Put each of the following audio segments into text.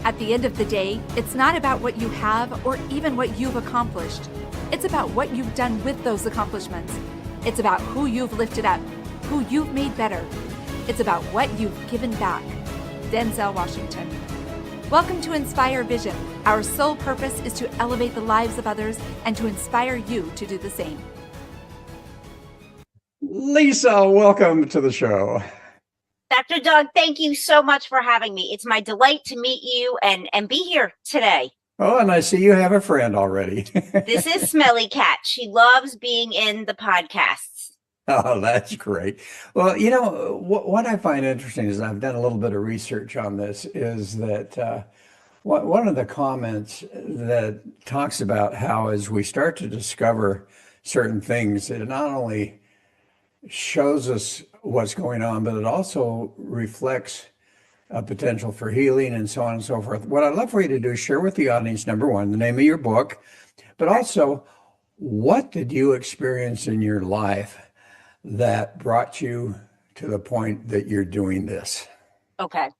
At the end of the day, it's not about what you have or even what you've accomplished. It's about what you've done with those accomplishments. It's about who you've lifted up, who you've made better. It's about what you've given back. Denzel Washington. Welcome to Inspire Vision. Our sole purpose is to elevate the lives of others and to inspire you to do the same. Lisa, welcome to the show. Dr. Doug, thank you so much for having me. It's my delight to meet you and be here today. Oh, and I see you have a friend already. This is Smelly Cat. She loves being in the podcasts. Oh, that's great. Well, you know, what I find interesting is I've done a little bit of research on this, is that one of the comments that talks about how as we start to discover certain things, it not only shows us what's going on, but it also reflects a potential for healing and so on and so forth. What I'd love for you to do is share with the audience, number one, the name of your book, but also what did you experience in your life that brought you to the point that you're doing this? Okay.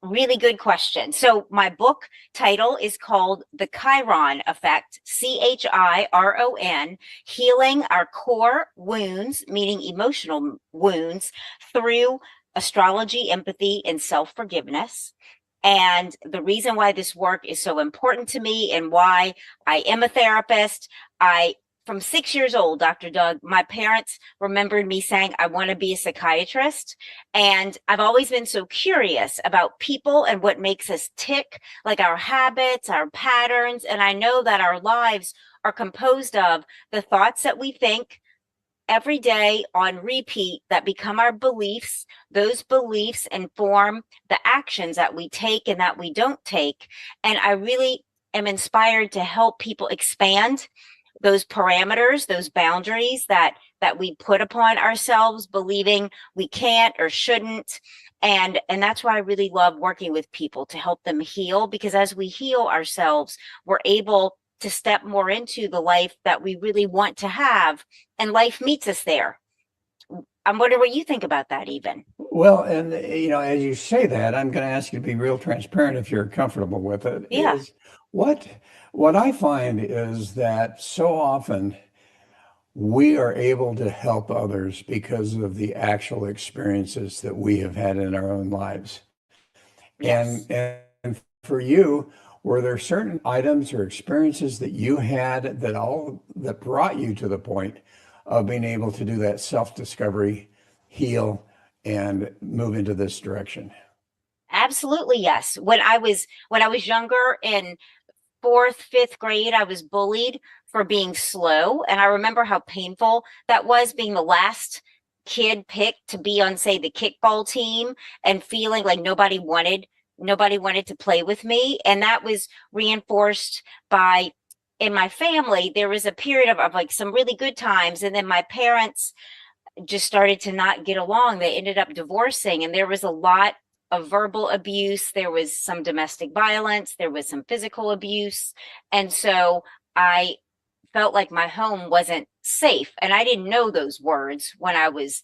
Really good question. So my book title is called The Chiron Effect, Chiron, Healing Our Core Wounds, meaning emotional wounds, through astrology, empathy, and self-forgiveness. And the reason why this work is so important to me and why I am a therapist, from 6 years old, Dr. Doug, my parents remembered me saying, I want to be a psychiatrist. And I've always been so curious about people and what makes us tick, like our habits, our patterns. And I know that our lives are composed of the thoughts that we think every day on repeat that become our beliefs. Those beliefs inform the actions that we take and that we don't take. And I really am inspired to help people expand those parameters, those boundaries that we put upon ourselves, believing we can't or shouldn't. And that's why I really love working with people, to help them heal, because as we heal ourselves, we're able to step more into the life that we really want to have, and life meets us there. I'm wondering what you think about that even. Well, and you know, as you say that, I'm going to ask you to be real transparent if you're comfortable with it. Yeah. Is what I find is that so often we are able to help others because of the actual experiences that we have had in our own lives. Yes. And for you, were there certain items or experiences that you had that brought you to the point of being able to do that self-discovery, heal, and move into this direction? Absolutely, yes. When I was younger, in fourth, fifth grade, I was bullied for being slow. And I remember how painful that was, being the last kid picked to be on, say, the kickball team, and feeling like nobody wanted to play with me. And that was reinforced by, in my family, there was a period of like some really good times. And then my parents just started to not get along. They ended up divorcing, and there was a lot of verbal abuse. There was some domestic violence. There was some physical abuse. And so I felt like my home wasn't safe. And I didn't know those words when I was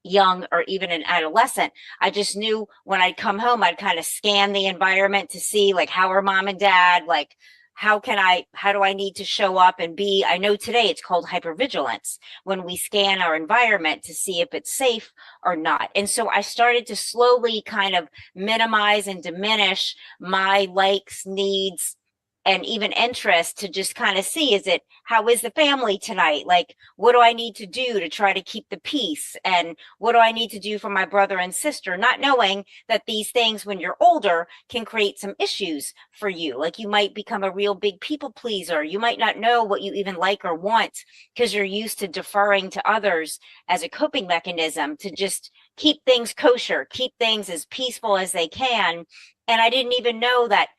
young or even an adolescent. I just knew when I'd come home, I'd kind of scan the environment to see, like, how are mom and dad? Like, how do I need to show up and be? I know today it's called hypervigilance, when we scan our environment to see if it's safe or not. And so I started to slowly kind of minimize and diminish my likes, needs, and even interest, to just kind of see, how is the family tonight? Like, what do I need to do to try to keep the peace? And what do I need to do for my brother and sister? Not knowing that these things, when you're older, can create some issues for you. Like, you might become a real big people pleaser. You might not know what you even like or want, because you're used to deferring to others as a coping mechanism to just keep things kosher, keep things as peaceful as they can. And I didn't even know that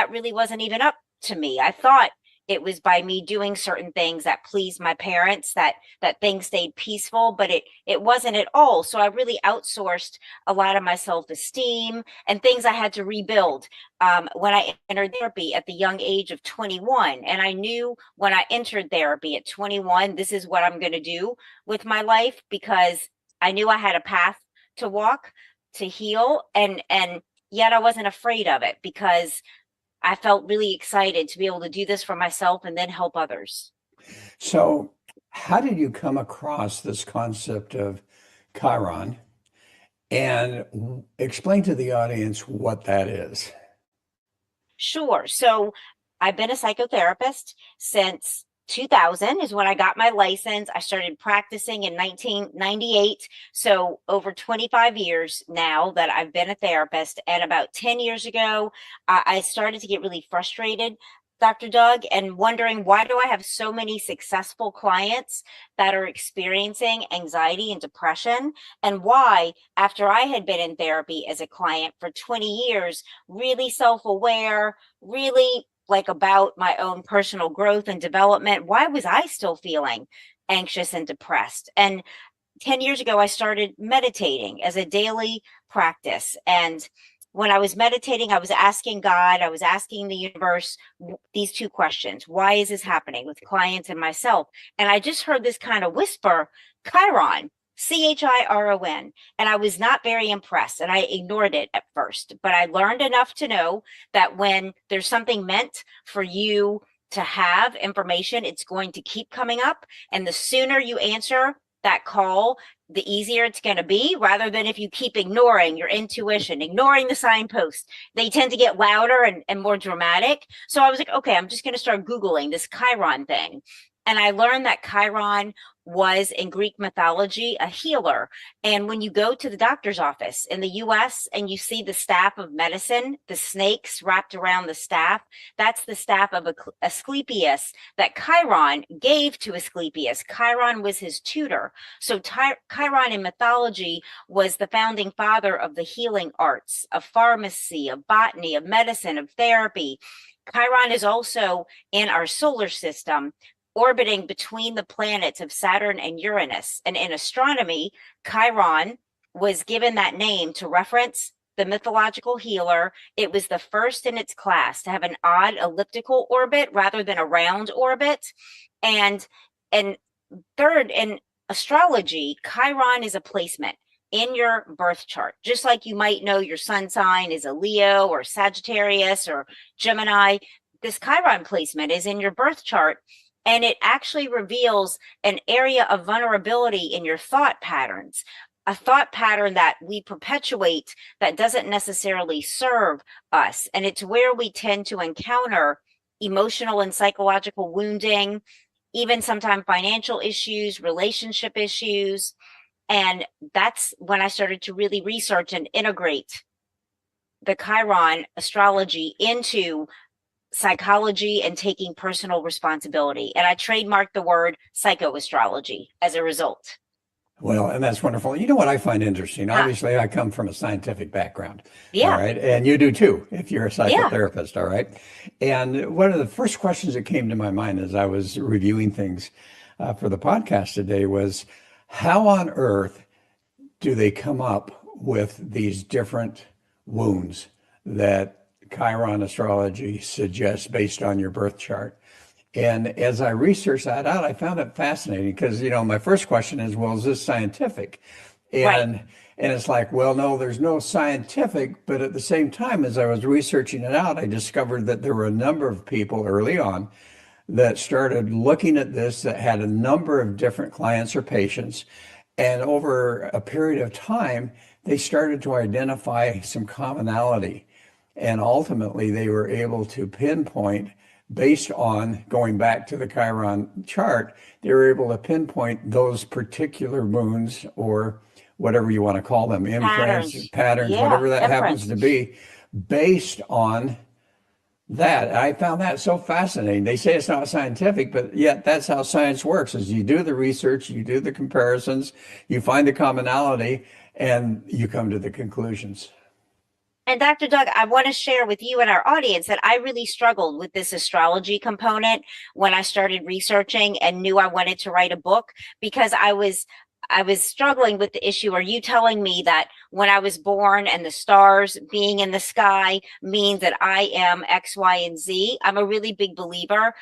really wasn't even up to me. I thought it was by me doing certain things that pleased my parents that things stayed peaceful, but it wasn't at all. So I really outsourced a lot of my self-esteem and things I had to rebuild when I entered therapy at the young age of 21. And I knew when I entered therapy at 21, this is what I'm going to do with my life, because I knew I had a path to walk, to heal, and yet I wasn't afraid of it because I felt really excited to be able to do this for myself and then help others. So, how did you come across this concept of Chiron? And explain to the audience what that is. Sure. So I've been a psychotherapist since 2000 is when I got my license. I started practicing in 1998. So over 25 years now that I've been a therapist. And about 10 years ago, I started to get really frustrated, Dr. Doug, and wondering, why do I have so many successful clients that are experiencing anxiety and depression? And why, after I had been in therapy as a client for 20 years, really self-aware, really like about my own personal growth and development, why was I still feeling anxious and depressed? And 10 years ago, I started meditating as a daily practice. And when I was meditating, I was asking God, I was asking the universe these two questions. Why is this happening with clients and myself? And I just heard this kind of whisper, Chiron, Chiron. And I was not very impressed and I ignored it at first. But I learned enough to know that when there's something meant for you to have information, it's going to keep coming up. And the sooner you answer that call, the easier it's going to be, rather than if you keep ignoring your intuition, ignoring the signposts. They tend to get louder and more dramatic. So I was like, okay, I'm just going to start Googling this Chiron thing. And I learned that Chiron was in Greek mythology a healer. And when you go to the doctor's office in the US and you see the staff of medicine, the snakes wrapped around the staff, that's the staff of Asclepius that Chiron gave to Asclepius. Chiron was his tutor. So Chiron in mythology was the founding father of the healing arts, of pharmacy, of botany, of medicine, of therapy. Chiron is also in our solar system, orbiting between the planets of Saturn and Uranus. And in astronomy, Chiron was given that name to reference the mythological healer. It was the first in its class to have an odd elliptical orbit rather than a round orbit. And third, in astrology, Chiron is a placement in your birth chart. Just like you might know your sun sign is a Leo or Sagittarius or Gemini, this Chiron placement is in your birth chart. And it actually reveals an area of vulnerability in your thought patterns, a thought pattern that we perpetuate that doesn't necessarily serve us. And it's where we tend to encounter emotional and psychological wounding, even sometimes financial issues, relationship issues. And that's when I started to really research and integrate the Chiron astrology into psychology and taking personal responsibility. And I trademarked the word psychoastrology as a result. Well, and that's wonderful. You know what I find interesting? Obviously, I come from a scientific background. Yeah. All right. And you do too, if you're a Yeah. psychotherapist. All right. And one of the first questions that came to my mind as I was reviewing things for the podcast today was, how on earth do they come up with these different wounds that Chiron astrology suggests based on your birth chart? And as I researched that out, I found it fascinating because, my first question is, well, is this scientific? And Right. and it's like, well, no, there's no scientific, but at the same time, as I was researching it out, I discovered that there were a number of people early on that started looking at this that had a number of different clients or patients. And over a period of time, they started to identify some commonality. And ultimately, they were able to pinpoint, based on going back to the Chiron chart, they were able to pinpoint those particular moons or whatever you want to call them, imprints, patterns, Yeah. whatever that happens to Imprints. be, based on that. I found that so fascinating. They say it's not scientific, but yet that's how science works, is you do the research, you do the comparisons, you find the commonality, and you come to the conclusions. And Dr. Doug, I want to share with you and our audience that I really struggled with this astrology component when I started researching and knew I wanted to write a book, because I was struggling with the issue. Are you telling me that when I was born and the stars being in the sky means that I am X, Y, and Z? I'm a really big believer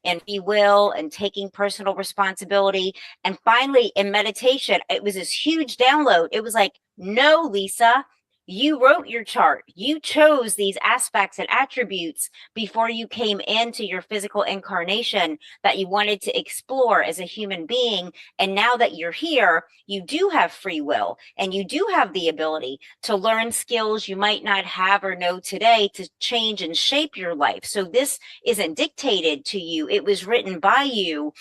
in free will and taking personal responsibility. And finally, in meditation, it was this huge download. It was like, no, Lisa, You wrote your chart. You chose these aspects and attributes before you came into your physical incarnation that you wanted to explore as a human being. And now that you're here, you do have free will and you do have the ability to learn skills you might not have or know today to change and shape your life. So this isn't dictated to you. It was written by you,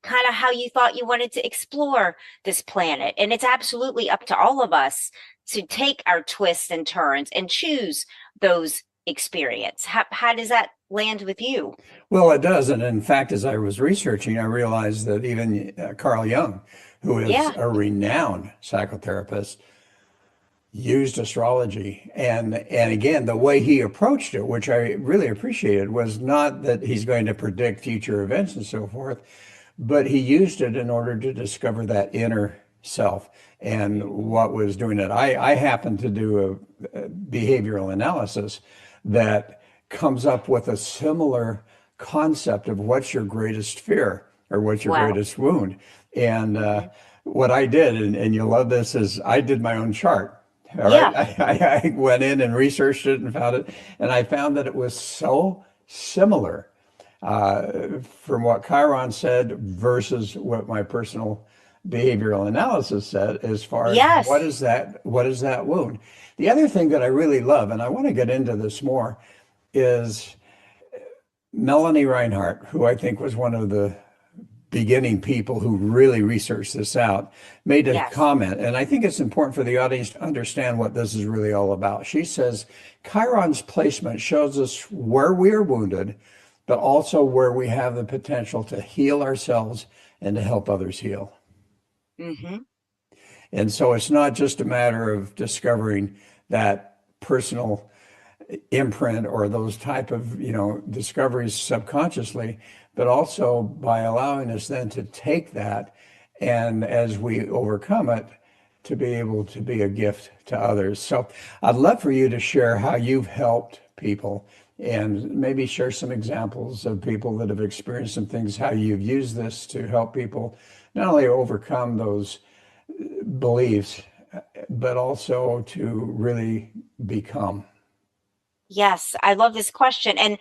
kind of how you thought you wanted to explore this planet. And it's absolutely up to all of us to take our twists and turns and choose those experience. How does that land with you? Well, it does. And in fact, as I was researching, I realized that even Carl Jung, who is Yeah. a renowned psychotherapist, used astrology. And again, the way he approached it, which I really appreciated, was not that he's going to predict future events and so forth, but he used it in order to discover that inner self and what was doing it. I happen to do a behavioral analysis that comes up with a similar concept of what's your greatest fear or what's your Wow. greatest wound. And Hmm. what I did, and you'll love this, is I did my own chart. All right. Yeah. I went in and researched it and found it. And I found that it was so similar from what Chiron said versus what my personal behavioral analysis said as far as Yes. what is that wound. The other thing that I really love, and I want to get into this more, is Melanie Reinhardt, who I think was one of the beginning people who really researched this out, made a Yes. comment, and I think it's important for the audience to understand what this is really all about. She says Chiron's placement shows us where we are wounded, but also where we have the potential to heal ourselves and to help others heal. Hmm. And so it's not just a matter of discovering that personal imprint or those type of discoveries subconsciously, but also by allowing us then to take that and as we overcome it to be able to be a gift to others. So I'd love for you to share how you've helped people and maybe share some examples of people that have experienced some things, how you've used this to help people not only overcome those beliefs, but also to really become. Yes. I love this question. And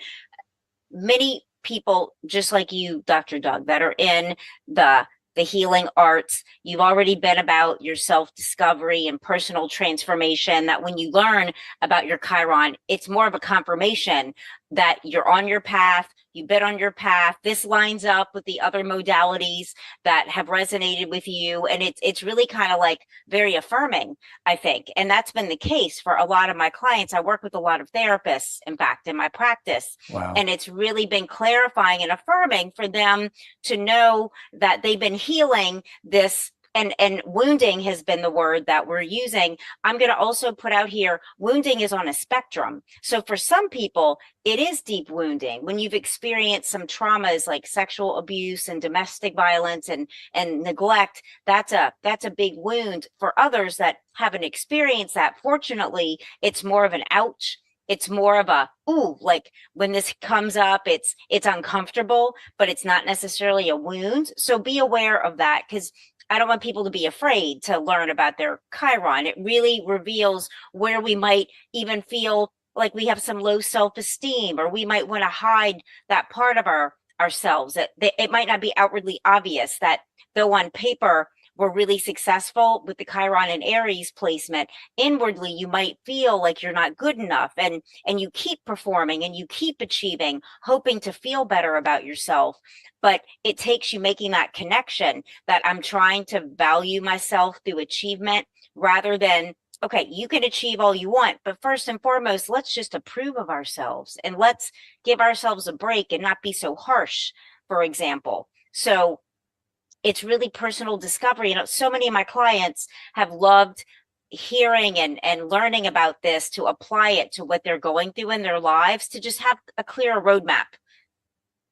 many people just like you, Dr. Doug, that are in the healing arts, you've already been about your self-discovery and personal transformation, that when you learn about your Chiron, it's more of a confirmation that you're on your path, you've been on your path. This lines up with the other modalities that have resonated with you. And it's really kind of like very affirming, I think. And that's been the case for a lot of my clients. I work with a lot of therapists, in fact, in my practice. Wow. And it's really been clarifying and affirming for them to know that they've been healing this. And wounding has been the word that we're using. I'm going to also put out here, wounding is on a spectrum. So for some people, it is deep wounding when you've experienced some traumas like sexual abuse and domestic violence and neglect. That's a big wound. For others that haven't experienced that, fortunately, it's more of an ouch. It's more of a ooh, like when this comes up, it's uncomfortable, but it's not necessarily a wound. So be aware of that, because I don't want people to be afraid to learn about their Chiron. It really reveals where we might even feel like we have some low self-esteem, or we might want to hide that part of ourselves. That it might not be outwardly obvious that though on paper we're really successful with the Chiron and Aries placement, inwardly you might feel like you're not good enough, and you keep performing and you keep achieving, hoping to feel better about yourself. But it takes you making that connection that I'm trying to value myself through achievement rather than, okay, you can achieve all you want, but first and foremost, let's just approve of ourselves and let's give ourselves a break and not be so harsh, for example. So it's really personal discovery. So many of my clients have loved hearing and learning about this to apply it to what they're going through in their lives, to just have a clearer roadmap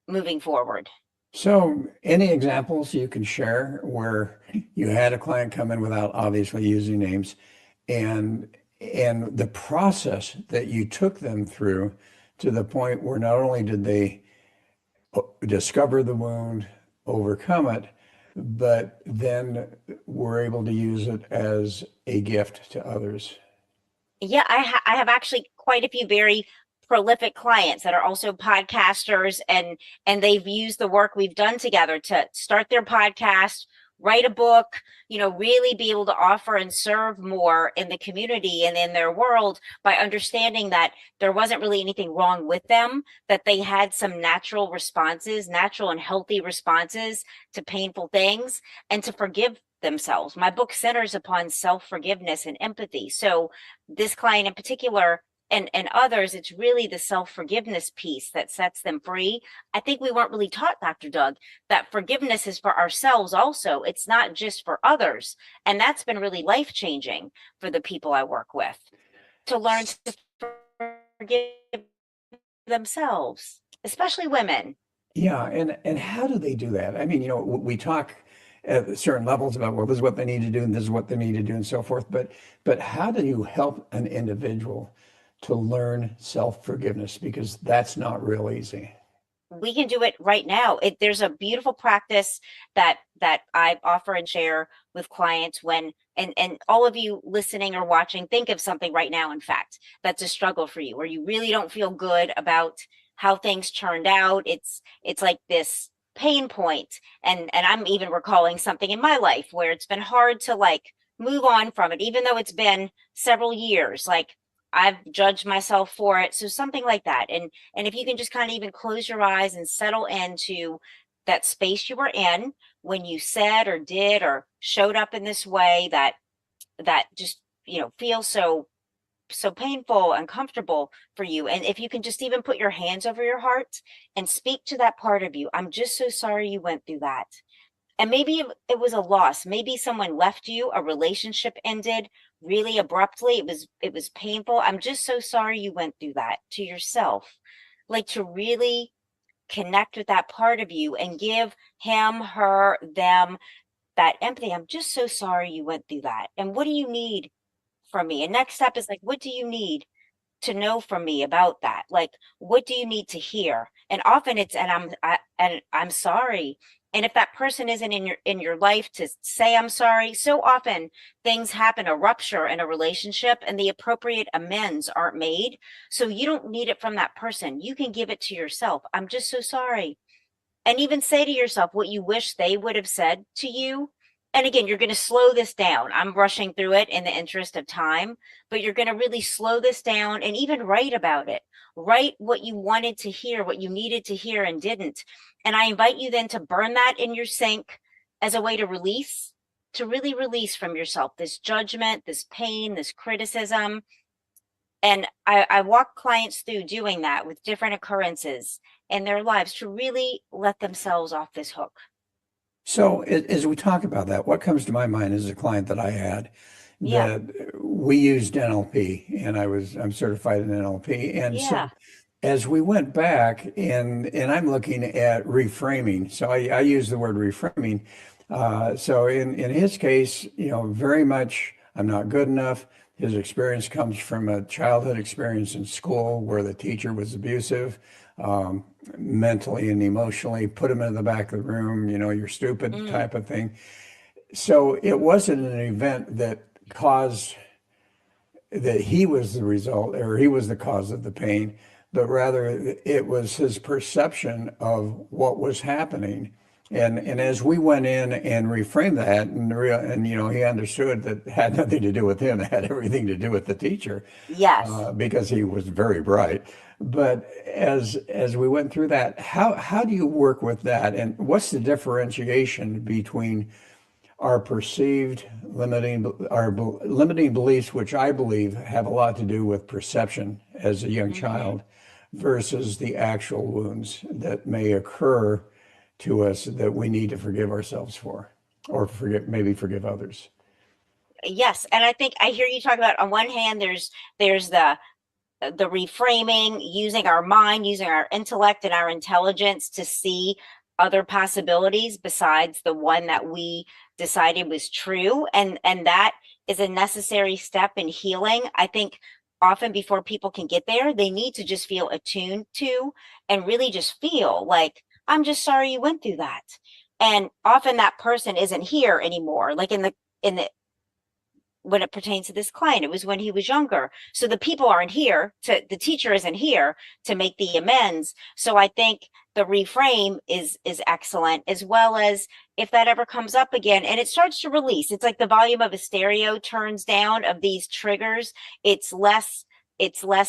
moving forward. So, any examples you can share where you had a client come in without obviously using names and the process that you took them through to the point where not only did they discover the wound, overcome it, but then were able to use it as a gift to others? Yeah, I have actually quite a few very prolific clients that are also podcasters, and they've used the work we've done together to start their podcast, write a book, really be able to offer and serve more in the community and in their world by understanding that there wasn't really anything wrong with them, that they had some natural responses, natural and healthy responses to painful things, and to forgive themselves. My book centers upon self-forgiveness and empathy. So this client in particular, and others, it's really the self-forgiveness piece that sets them free. I think we weren't really taught, Dr. Doug, that forgiveness is for ourselves also. It's not just for others. And that's been really life-changing for the people I work with, to learn to forgive themselves, especially women. Yeah, and how do they do that? I mean, we talk at certain levels about, well, this is what they need to do, and this is what they need to do, and so forth. But how do you help an individual to learn self-forgiveness? Because that's not real easy. We can do it right now. There's a beautiful practice that I offer and share with clients when, and all of you listening or watching, think of something right now, in fact, that's a struggle for you, where you really don't feel good about how things turned out. It's like this pain point. And I'm even recalling something in my life where it's been hard to like move on from it, even though it's been several years. Like I've judged myself for it. So something like that. And if you can just kind of even close your eyes and settle into that space you were in when you said or did or showed up in this way that just, feels so painful, uncomfortable for you. And if you can just even put your hands over your heart and speak to that part of you, I'm just so sorry you went through that. And maybe it was a loss. Maybe someone left you, a relationship ended really abruptly. It was painful. I'm just so sorry you went through that, to yourself. Like, to really connect with that part of you and give him, her, them that empathy. I'm just so sorry you went through that. And what do you need from me? And next step is like, what do you need to know from me about that? Like, what do you need to hear? And often it's, and I'm sorry. And if that person isn't in your life to say I'm sorry, so often things happen, a rupture in a relationship, and the appropriate amends aren't made. So you don't need it from that person. You can give it to yourself. I'm just so sorry. And even say to yourself what you wish they would have said to you. And again, you're going to slow this down. I'm rushing through it in the interest of time, but you're going to really slow this down and even write about it. Write what you wanted to hear, what you needed to hear and didn't. And I invite you then to burn that in your sink as a way to release, to really release from yourself this judgment, this pain, this criticism. And I walk clients through doing that with different occurrences in their lives to really let themselves off this hook. So as we talk about that, what comes to my mind is a client that I had Yeah. that we used NLP, and I'm certified in NLP. And Yeah. so as we went back and I'm looking at reframing, so I use the word reframing. So in his case, very much I'm not good enough. His experience comes from a childhood experience in school where the teacher was abusive, mentally and emotionally, put him in the back of the room, you're stupid Mm. type of thing. So it wasn't an event that caused that he was the result or he was the cause of the pain, but rather it was his perception of what was happening. And as we went in and reframed that and he understood that it had nothing to do with him, it had everything to do with the teacher, Yes. because he was very bright. But as we went through that, how do you work with that? And what's the differentiation between our perceived limiting beliefs, which I believe have a lot to do with perception as a young Hmm. child, versus the actual wounds that may occur to us that we need to forgive ourselves for, or maybe forgive others. Yes. And I think I hear you talk about, on one hand, there's the reframing, using our mind, using our intellect and our intelligence to see other possibilities besides the one that we decided was true. And that is a necessary step in healing. I think often before people can get there, they need to just feel attuned to and really just feel like, I'm just sorry you went through that. And often that person isn't here anymore. Like in the when it pertains to this client. It was when he was younger. So the people aren't here the teacher isn't here to make the amends. So I think the reframe is excellent, as well as if that ever comes up again and it starts to release, it's like the volume of a stereo turns down of these triggers. It's less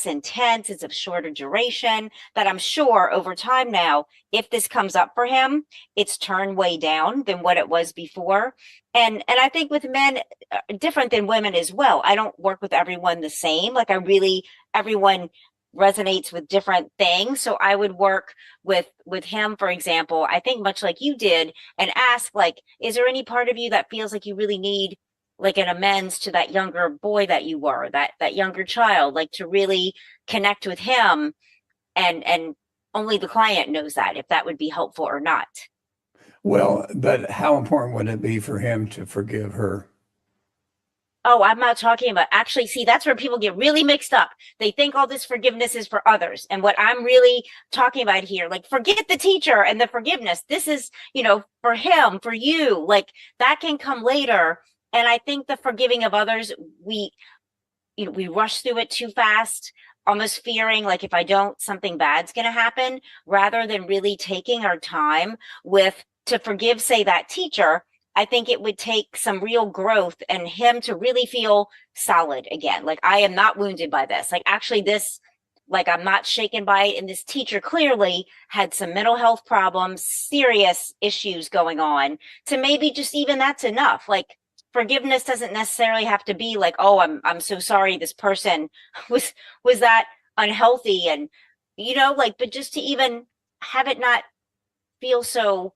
intense, it's of shorter duration, that I'm sure over time now, if this comes up for him, it's turned way down than what it was before. And I think with men, different than women as well. I don't work with everyone the same. Like everyone resonates with different things. So I would work with him, for example, I think much like you did, and ask, like, is there any part of you that feels like you really need like an amends to that younger boy that you were, that younger child, like to really connect with him, and only the client knows that, if that would be helpful or not. Well, but how important would it be for him to forgive her? Oh, I'm not talking about, actually, see, that's where people get really mixed up. They think all this forgiveness is for others. And what I'm really talking about here, like, forget the teacher and the forgiveness. This is, for him, for you, like that can come later. And I think the forgiving of others, we rush through it too fast, almost fearing like if I don't, something bad's going to happen, rather than really taking our time to forgive, say, that teacher. I think it would take some real growth and him to really feel solid again. Like, I am not wounded by this. Like, actually, this, like, I'm not shaken by it. And this teacher clearly had some mental health problems, serious issues going on, to maybe just even that's enough. Like, forgiveness doesn't necessarily have to be like, oh, I'm so sorry this person was that unhealthy, and but just to even have it not feel so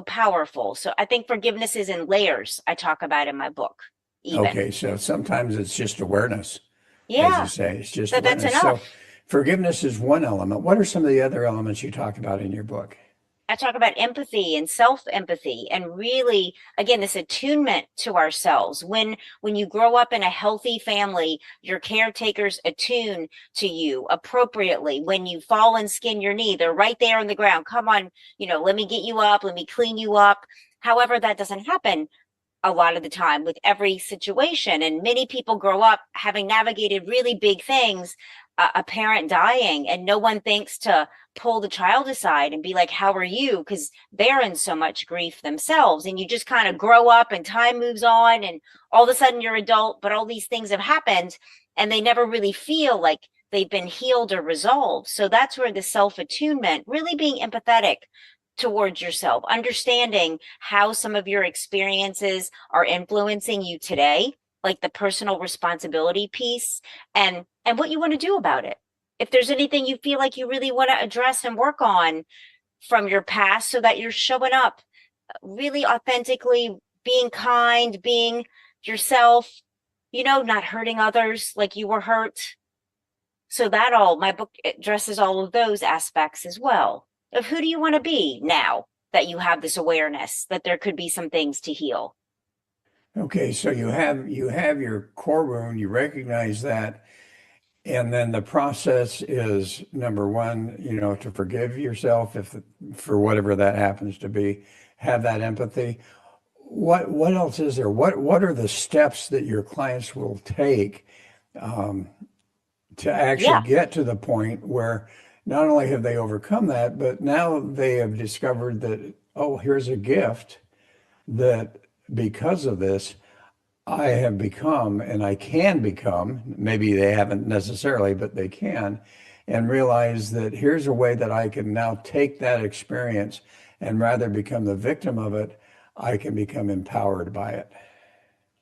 powerful. So I think forgiveness is in layers, I talk about in my book, even. Okay, so sometimes it's just awareness, as you Yeah, say. It's just that's awareness. So enough. forgiveness is one element. What are some of the other elements you talk about in your book? I talk about empathy and self-empathy, and really, again, this attunement to ourselves. When you grow up in a healthy family, your caretakers attune to you appropriately. When you fall and skin your knee, they're right there on the ground. Come on, let me get you up, let me clean you up. However, that doesn't happen a lot of the time with every situation. And many people grow up having navigated really big things, a parent dying, and no one thinks to pull the child aside and be like, how are you? Because they're in so much grief themselves. And you just kind of grow up and time moves on, and all of a sudden you're adult, but all these things have happened and they never really feel like they've been healed or resolved. So that's where the self-attunement, really being empathetic towards yourself, understanding how some of your experiences are influencing you today, like the personal responsibility piece, and what you want to do about it. If there's anything you feel like you really want to address and work on from your past, so that you're showing up really authentically, being kind, being yourself, not hurting others like you were hurt. So my book addresses all of those aspects as well, of who do you want to be now that you have this awareness that there could be some things to heal. Okay, so you have your core wound, you recognize that, and then the process is number one, to forgive yourself if for whatever that happens to be, have that empathy. What else is there? What are the steps that your clients will take to actually Yeah. get to the point where not only have they overcome that, but now they have discovered that, oh, here's a gift that because of this, I have become and I can become, maybe they haven't necessarily, but they can, and realize that here's a way that I can now take that experience and rather become the victim of it, I can become empowered by it.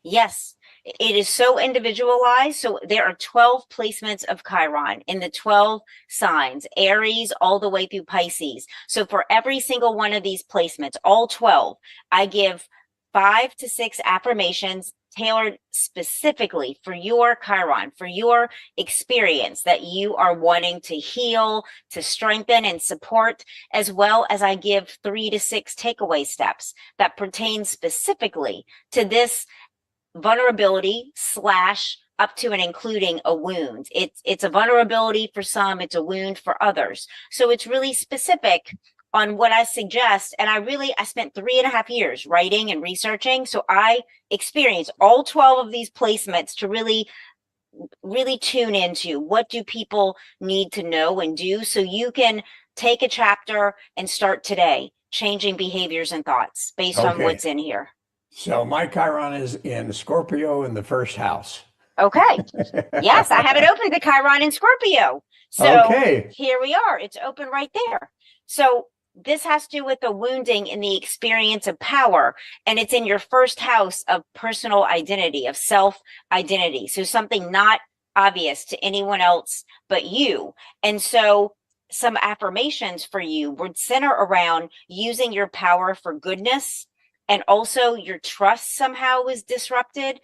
Yes, it is so individualized. So there are 12 placements of Chiron in the 12 signs, Aries all the way through Pisces. So for every single one of these placements, all 12, I give 5 to 6 affirmations tailored specifically for your Chiron, for your experience that you are wanting to heal, to strengthen and support, as well as I give 3 to 6 takeaway steps that pertain specifically to this vulnerability / up to and including a wound. It's a vulnerability for some, it's a wound for others. So it's really specific on what I suggest. And I spent 3.5 years writing and researching. So I experienced all 12 of these placements to really tune into what do people need to know and do, so you can take a chapter and start today changing behaviors and thoughts based on Okay. what's in here. So my Chiron is in Scorpio in the first house. Okay. Yes, I have it open to Chiron in Scorpio. So Okay. here we are. It's open right there. So this has to do with the wounding in the experience of power. And it's in your first house of personal identity, of self identity. So something not obvious to anyone else but you. And so some affirmations for you would center around using your power for goodness. And also your trust somehow was disrupted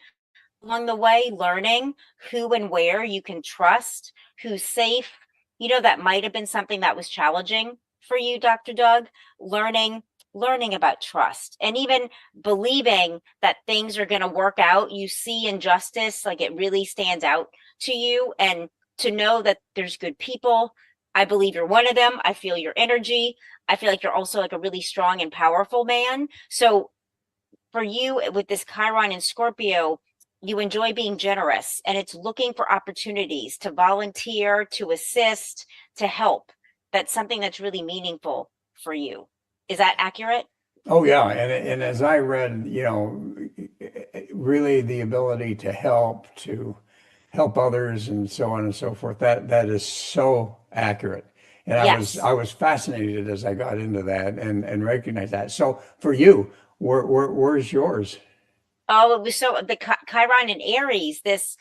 along the way, learning who and where you can trust, who's safe. That might have been something that was challenging for you, Dr. Doug, learning about trust and even believing that things are going to work out. You see injustice, like it really stands out to you, and to know that there's good people. I believe you're one of them. I feel your energy. I feel like you're also like a really strong and powerful man. So for you with this Chiron in Scorpio, you enjoy being generous, and it's looking for opportunities to volunteer, to assist, to help. That's something that's really meaningful for you. Is that accurate? Oh yeah, and as I read, really the ability to help others and so on and so forth. That is so accurate. And Yes. I was fascinated as I got into that and recognized that. So for you, where's yours? Oh, it was so the Chiron in Aries, this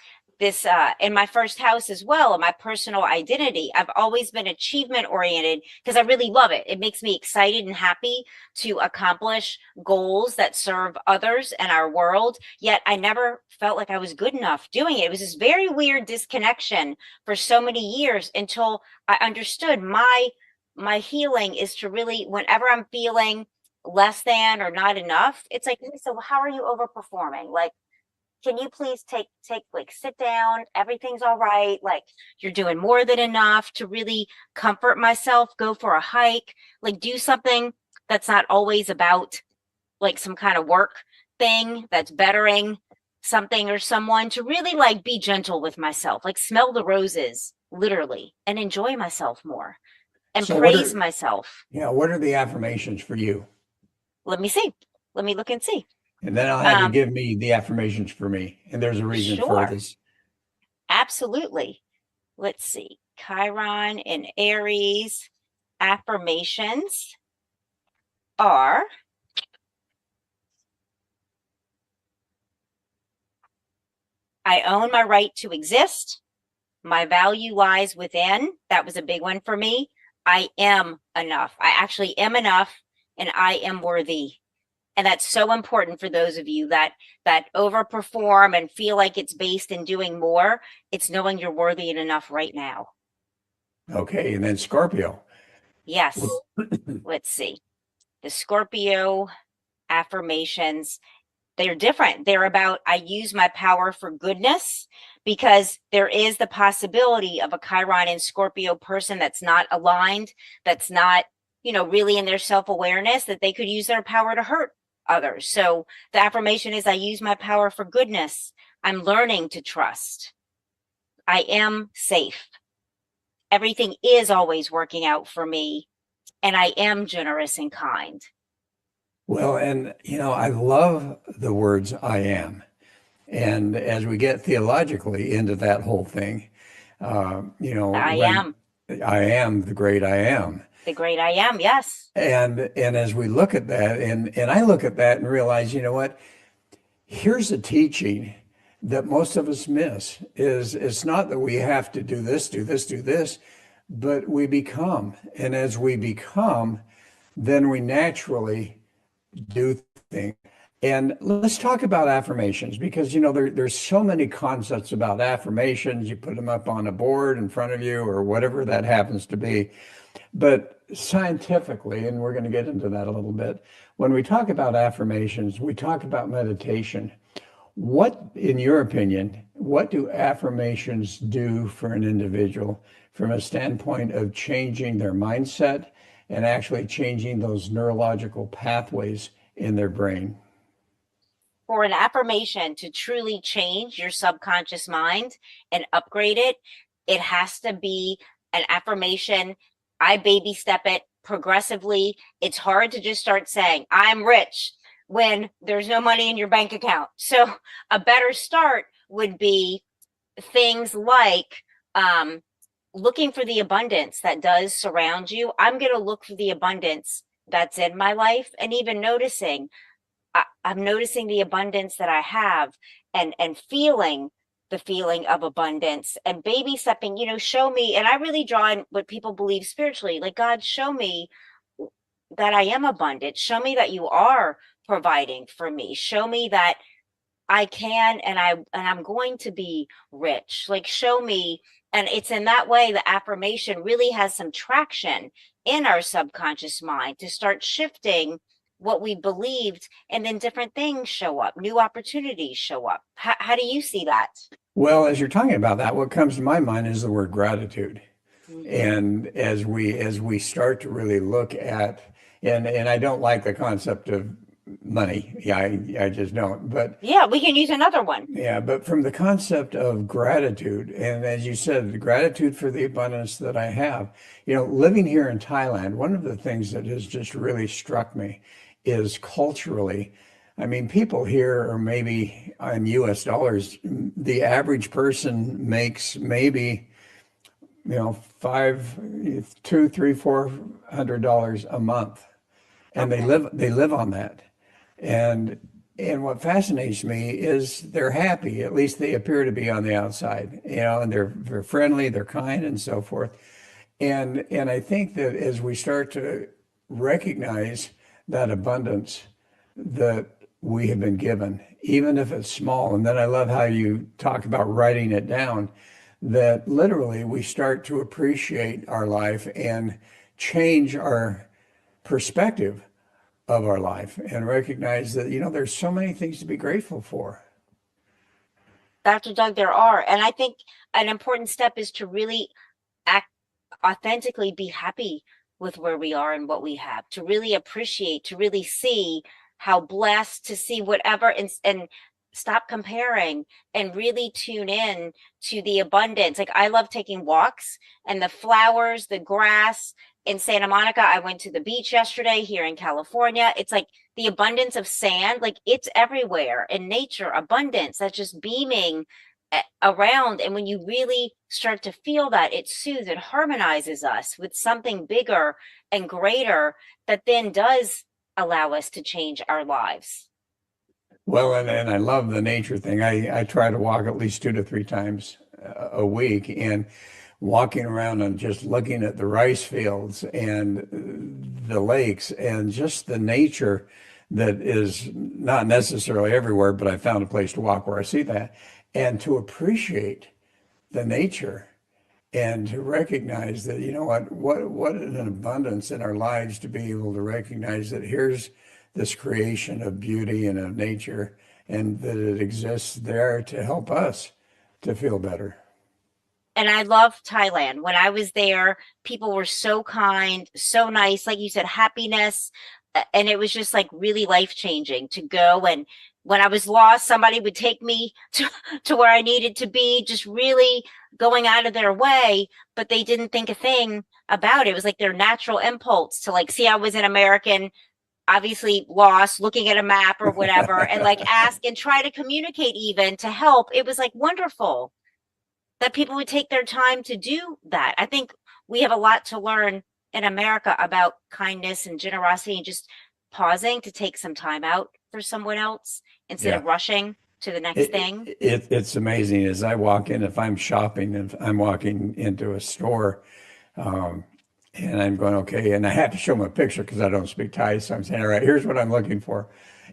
in my first house as well, and my personal identity. I've always been achievement oriented because I really love it. It makes me excited and happy to accomplish goals that serve others and our world. Yet I never felt like I was good enough doing it. It was this very weird disconnection for so many years until I understood my healing is to really, whenever I'm feeling less than or not enough, it's like, so how are you overperforming? Like, can you please take like sit down, everything's all right, like you're doing more than enough, to really comfort myself, go for a hike, like do something that's not always about like some kind of work thing that's bettering something or someone, to really like be gentle with myself, like smell the roses literally and enjoy myself more and So praise myself. what are the affirmations for you? Let me see. Let me look and see. And then I'll have you give me the affirmations for me. And there's a reason for Sure, this. absolutely. Let's see. Chiron and Aries affirmations are: I own my right to exist. My value lies within. That was a big one for me. I am enough. I actually am enough, and I am worthy. And that's so important for those of you that overperform and feel like it's based in doing more. It's knowing you're worthy and enough right now. Okay, and then Scorpio. Yes. Let's see. The Scorpio affirmations, they're different. They're about, I use my power for goodness, because there is the possibility of a Chiron and Scorpio person that's not aligned, that's not, really in their self-awareness, that they could use their power to hurt others. So the affirmation is, I use my power for goodness. I'm learning to trust. I am safe. Everything is always working out for me, and I am generous and kind. Well, and I love the words I am. And as we get theologically into that whole thing, I when am I am the great I am. the great I am. Yes. And as we look at that, and I look at that and realize, what? Here's a teaching that most of us miss, is it's not that we have to do this, do this, do this, but we become. And as we become, then we naturally do things. And let's talk about affirmations, because there's so many concepts about affirmations. You put them up on a board in front of you or whatever that happens to be. But scientifically, and we're going to get into that a little bit, when we talk about affirmations, we talk about meditation. What, in your opinion, what do affirmations do for an individual from a standpoint of changing their mindset and actually changing those neurological pathways in their brain. For an affirmation to truly change your subconscious mind and upgrade it, it has to be an affirmation. I baby step it progressively. It's hard to just start saying, I'm rich when there's no money in your bank account. So a better start would be things like looking for the abundance that does surround you. I'm going to look for the abundance that's in my life, and even noticing I'm noticing the abundance that I have, and feeling the feeling of abundance, and baby stepping, show me. And I really draw in what people believe spiritually, like, God, show me that I am abundant. Show me that you are providing for me. Show me that I can, and I'm going to be rich. Like, show me. And it's in that way the affirmation really has some traction in our subconscious mind to start shifting what we believed, and then different things show up, new opportunities show up. How do you see that? Well, as you're talking about that, what comes to my mind is the word gratitude. And as we start to really look at, and I don't like the concept of money. Yeah, I just don't. But Yeah, we can use another one. yeah, but from the concept of gratitude, and as you said, the gratitude for the abundance that I have, living here in Thailand, one of the things that has just really struck me is culturally. I mean, people here are maybe in US dollars, the average person makes maybe, five, two, three, $400 a month. And they live on that. And what fascinates me is they're happy. At least they appear to be on the outside, and they're friendly, they're kind, and so forth. And I think that as we start to recognize that abundance that we have been given, even if it's small, and then I love how you talk about writing it down, that literally we start to appreciate our life and change our perspective of our life and recognize that, there's so many things to be grateful for. Dr. Doug, there are. And I think an important step is to really act authentically, be happy with where we are and what we have, to really appreciate, to really see how blessed, to see whatever, and stop comparing and really tune in to the abundance. Like, I love taking walks, and the flowers, the grass in Santa Monica. I went to the beach yesterday here in California. It's like the abundance of sand, like, it's everywhere in nature, abundance that's just beaming around. And when you really start to feel that, it soothes, it harmonizes us with something bigger and greater that then does allow us to change our lives. Well, and I love the nature thing. I try to walk at least 2 to 3 times a week, and walking around and just looking at the rice fields and the lakes and just the nature that is not necessarily everywhere, but I found a place to walk where I see that, and to appreciate the nature and to recognize that, what an abundance in our lives to be able to recognize that here's this creation of beauty and of nature, and that it exists there to help us to feel better. And I love Thailand. When I was there, people were so kind, so nice, like you said, happiness. And it was just like really life-changing to go. And when I was lost, somebody would take me to where I needed to be, just really going out of their way, but they didn't think a thing about it. It was like their natural impulse to, like, see I was an American, obviously lost, looking at a map or whatever, and like ask and try to communicate, even to help. It was like wonderful that people would take their time to do that. I think we have a lot to learn in America about kindness and generosity, and just pausing to take some time out for someone else instead of rushing to the next thing. It's amazing. As I walk in, if I'm shopping, if I'm walking into a store, and I'm going, okay, and I have to show them a picture because I don't speak Thai. So I'm saying, all right, here's what I'm looking for.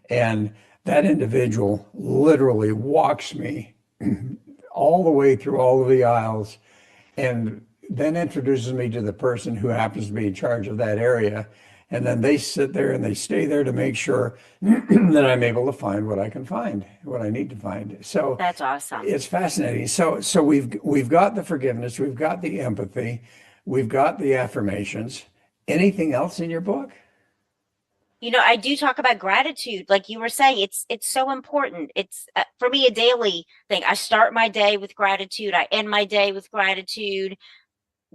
And that individual literally walks me all the way through all of the aisles, and then introduces me to the person who happens to be in charge of that area. And then they sit there and they stay there to make sure that I'm able to find what I can find, what I need to find. So that's awesome. It's fascinating. So we've got the forgiveness, we've got the empathy, we've got the affirmations, Anything else in your book? You know, I do talk about gratitude. Like you were saying, it's so important. It's for me a daily thing. I start my day with gratitude. I end my day with gratitude.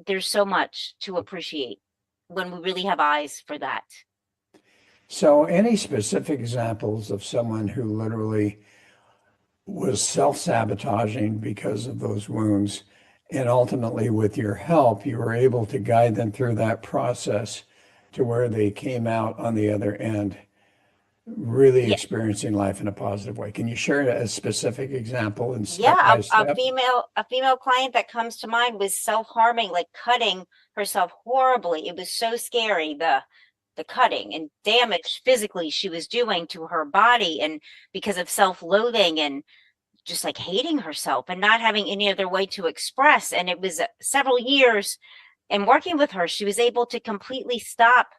There's so much to appreciate when we really have eyes for that. So, any specific examples of someone who literally was self-sabotaging because of those wounds, and ultimately, with your help, you were able to guide them through that process to where they came out on the other end, really Yeah, experiencing life in a positive way. Can you share a specific example and step yeah. by A step? female client that comes to mind was self-harming, like cutting herself horribly. It was so scary. The cutting and damage physically she was doing to her body, and because of self-loathing and just like hating herself and not having any other way to express. And it was several years, and working with her, she was able to completely stop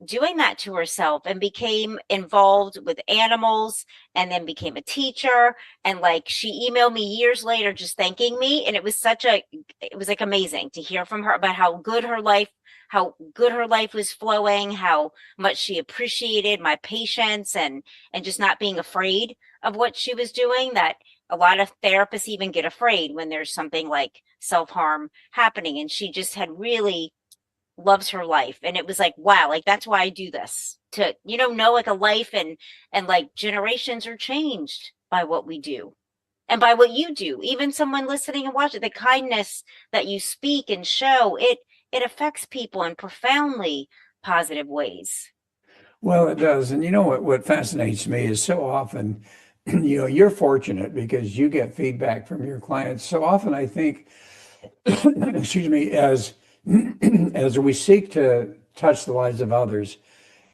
doing that to herself and became involved with animals, and then became a teacher. And like she emailed me years later just thanking me, and it was like amazing to hear from her about how good her life was flowing, how much she appreciated my patience, and just not being afraid of what she was doing. That a lot of therapists even get afraid when there's something like self-harm happening, and she just had really loves her life. And it was like, wow, like that's why I do this, to know like a life, and like generations are changed by what we do and by what you do. Even someone listening and watching, the kindness that you speak and show, it affects people in profoundly positive ways. Well, it does. And you know what fascinates me is so often, you're fortunate because you get feedback from your clients. So often I think, excuse me, as as we seek to touch the lives of others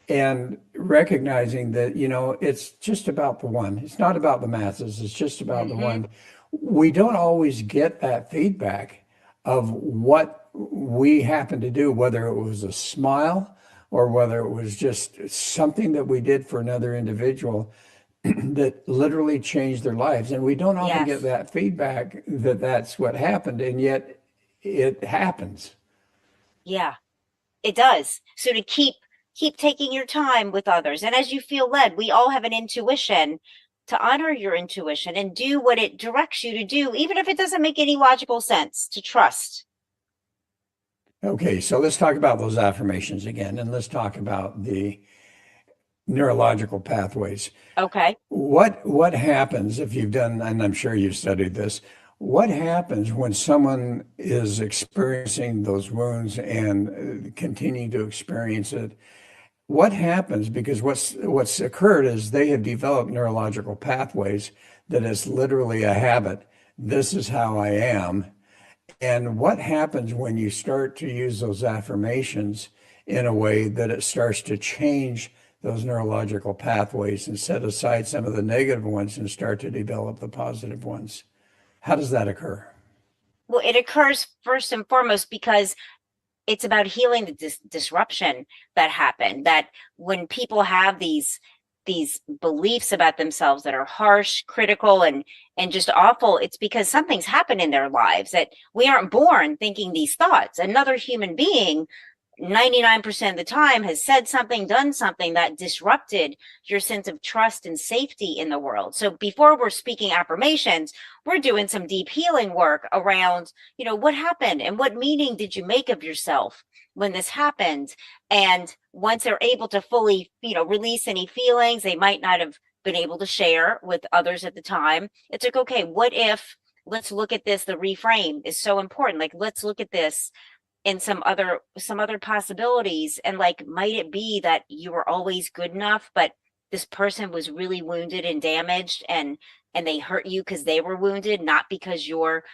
and recognizing that, it's just about the one. It's not about the masses. It's just about the Hmm. one. We don't always get that feedback of what we happen to do, whether it was a smile or whether it was just something that we did for another individual that literally changed their lives. And we don't often get Yes. that feedback that that's what happened, and yet it happens. Yeah, it does. So to keep taking your time with others, and as you feel led, we all have an intuition, to honor your intuition and do what it directs you to do, even if it doesn't make any logical sense, to trust. Okay, so let's talk about those affirmations again, and let's talk about the neurological pathways. Okay. What happens if you've done, and I'm sure you've studied this, what happens when someone is experiencing those wounds and continuing to experience it? What happens? Because what's occurred is they have developed neurological pathways that is literally a habit. This is how I am. And what happens when you start to use those affirmations in a way that it starts to change those neurological pathways and set aside some of the negative ones and start to develop the positive ones? How does that occur? Well, it occurs first and foremost because it's about healing the disruption that happened. That when people have these beliefs about themselves that are harsh, critical, and just awful, it's because something's happened in their lives, that we aren't born thinking these thoughts. Another human being 99% of the time has said something, done something that disrupted your sense of trust and safety in the world. So before we're speaking affirmations, we're doing some deep healing work around, what happened and what meaning did you make of yourself when this happened? And once they're able to fully, release any feelings they might not have been able to share with others at the time, it's like, okay, what if, let's look at this. The reframe is so important. Like, let's look at this and some other possibilities. And like, might it be that you were always good enough, but this person was really wounded and damaged, and they hurt you because they were wounded, not because you're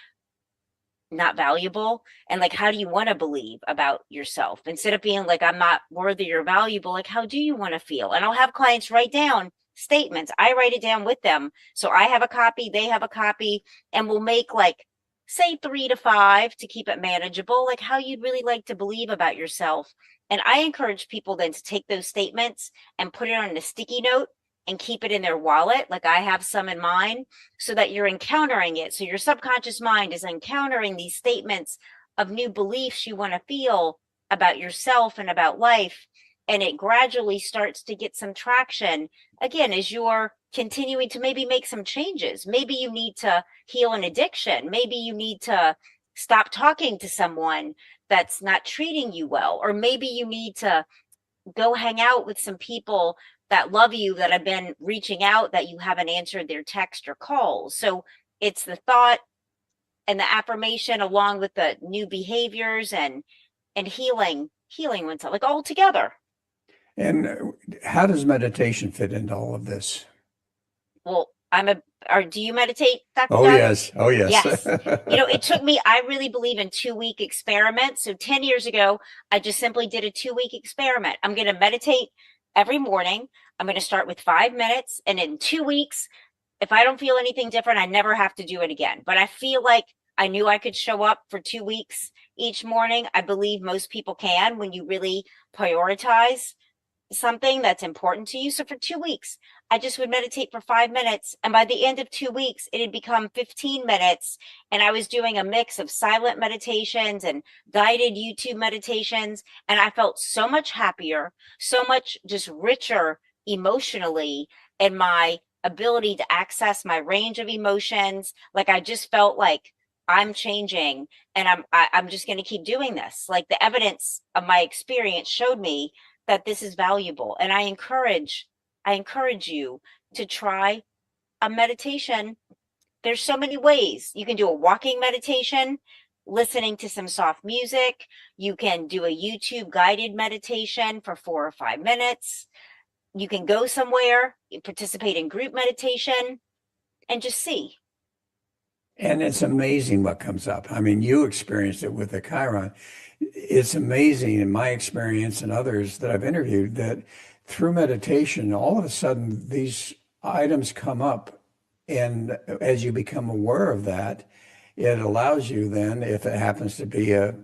not valuable? And like, how do you want to believe about yourself, instead of being like, I'm not worthy or valuable? Like, how do you want to feel? And I'll have clients write down statements. I write it down with them, so I have a copy, they have a copy, and we'll make, like, say 3 to 5 to keep it manageable, like how you'd really like to believe about yourself. And I encourage people then to take those statements and put it on a sticky note and keep it in their wallet. Like I have some in mine, so that you're encountering it. So your subconscious mind is encountering these statements of new beliefs you want to feel about yourself and about life, and it gradually starts to get some traction, again, as you're continuing to maybe make some changes. Maybe you need to heal an addiction. Maybe you need to stop talking to someone that's not treating you well. Or maybe you need to go hang out with some people that love you, that have been reaching out, that you haven't answered their text or calls. So it's the thought and the affirmation along with the new behaviors and healing oneself, like all together. And how does meditation fit into all of this? Well, or do you meditate, Dr. Oh, Doug? yes. Oh, yes. Yes. It took me, I really believe in 2-week experiments. So 10 years ago, I just simply did a 2-week experiment. I'm going to meditate every morning. I'm going to start with 5 minutes. And in 2 weeks, if I don't feel anything different, I never have to do it again. But I feel like I knew I could show up for 2 weeks each morning. I believe most people can when you really prioritize something that's important to you. So for 2 weeks, I just would meditate for 5 minutes. And by the end of 2 weeks, it had become 15 minutes. And I was doing a mix of silent meditations and guided YouTube meditations. And I felt so much happier, so much just richer emotionally in my ability to access my range of emotions. Like I just felt like I'm changing, and I'm just going to keep doing this. Like the evidence of my experience showed me that this is valuable. And I encourage you to try a meditation. There's so many ways. You can do a walking meditation, listening to some soft music. You can do a YouTube guided meditation for 4 or 5 minutes. You can go somewhere, participate in group meditation, and just see. And it's amazing what comes up. I mean, you experienced it with the Chiron. It's amazing in my experience and others that I've interviewed that through meditation, all of a sudden these items come up. And as you become aware of that, it allows you then, if it happens to be a,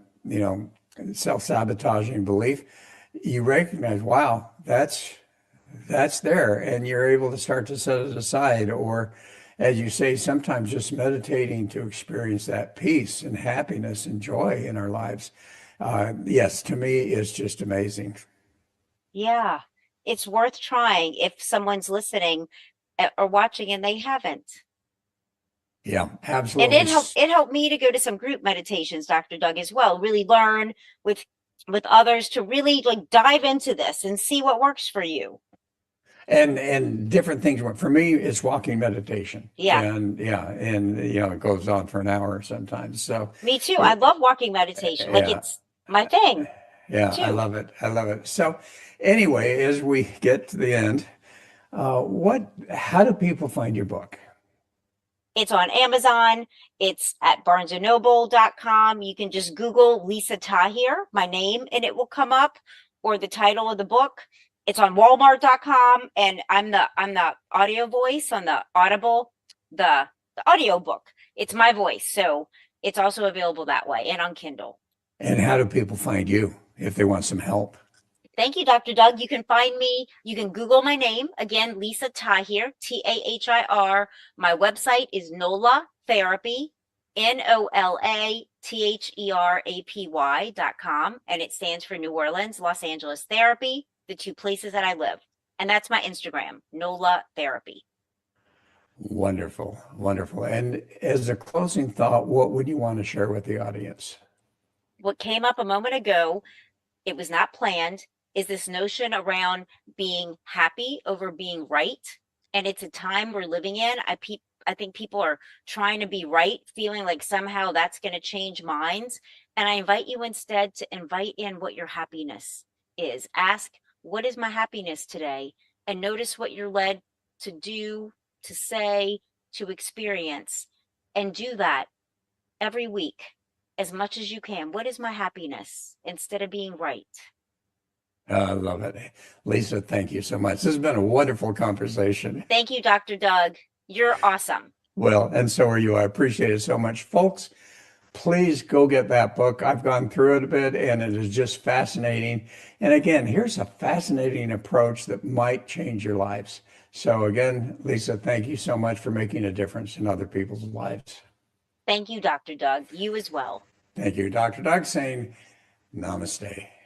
self-sabotaging belief, you recognize, wow, that's there. And you're able to start to set it aside. Or as you say, sometimes just meditating to experience that peace and happiness and joy in our lives. Yes, to me, is just amazing. Yeah, it's worth trying if someone's listening or watching and they haven't. Yeah, And absolutely. it helped me to go to some group meditations, Dr. Doug, as well. Really learn with others to really like dive into this and see what works for you. And different things. For me, it's walking meditation. Yeah. And it goes on for an hour sometimes. So Me too. I love walking meditation. Like yeah. it's my thing. Yeah, too. I love it. I love it. So anyway, as we get to the end, how do people find your book? It's on Amazon. It's at barnesandnoble.com. You can just Google Lisa Tahir, my name, and it will come up, or the title of the book. It's on walmart.com, and I'm the audio voice on the Audible, the audio book. It's my voice. So it's also available that way and on Kindle. And how do people find you if they want some help? Thank you, Dr. Doug. You can find me. You can Google my name. Again, Lisa Tahir, Tahir. My website is NOLA Therapy, NOLATHERAPY.com. And it stands for New Orleans, Los Angeles Therapy, the 2 places that I live. And that's my Instagram, NOLA Therapy. Wonderful. Wonderful. And as a closing thought, what would you want to share with the audience? What came up a moment ago, it was not planned, is this notion around being happy over being right. And it's a time we're living in. I think people are trying to be right, feeling like somehow that's going to change minds. And I invite you instead to invite in what your happiness is. Ask, what is my happiness today? And notice what you're led to do, to say, to experience. And do that every week as much as you can. What is my happiness instead of being right? I love it. Lisa, thank you so much. This has been a wonderful conversation. Thank you, Dr. Doug. You're awesome. Well, and so are you. I appreciate it so much. Folks, please go get that book. I've gone through it a bit and it is just fascinating. And again, here's a fascinating approach that might change your lives. So again, Lisa, thank you so much for making a difference in other people's lives. Thank you, Dr. Doug. You as well. Thank you. Dr. Doug saying, Namaste.